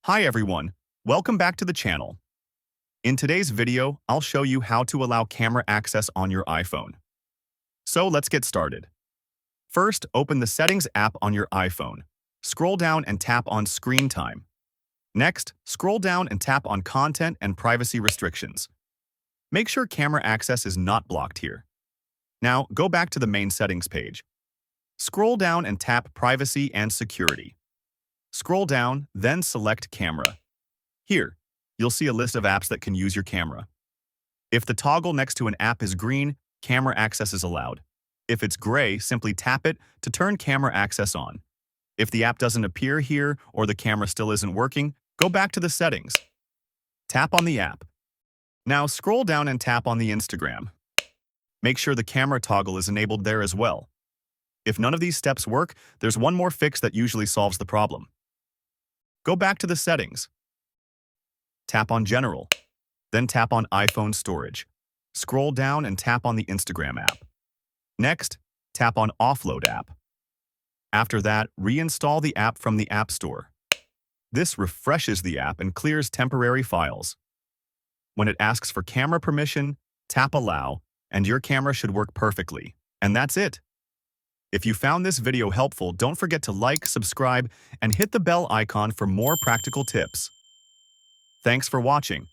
Hi everyone, welcome back to the channel. In today's video, I'll show you how to allow camera access on your iPhone. So let's get started. First, open the Settings app on your iPhone. Scroll down and tap on Screen Time. Next, scroll down and tap on Content and Privacy Restrictions. Make sure camera access is not blocked here. Now, go back to the main settings page. Scroll down and tap Privacy and Security. Scroll down, then select Camera. Here, you'll see a list of apps that can use your camera. If the toggle next to an app is green, camera access is allowed. If it's gray, simply tap it to turn camera access on. If the app doesn't appear here or the camera still isn't working, go back to the settings. Tap on the app. Now scroll down and tap on the Instagram. Make sure the camera toggle is enabled there as well. If none of these steps work, there's one more fix that usually solves the problem. Go back to the settings. Tap on General. Then tap on iPhone Storage. Scroll down and tap on the Instagram app. Next, tap on Offload app. After that, reinstall the app from the App Store. This refreshes the app and clears temporary files. When it asks for camera permission, tap Allow, and your camera should work perfectly. And that's it. If you found this video helpful, don't forget to like, subscribe, and hit the bell icon for more practical tips. Thanks for watching.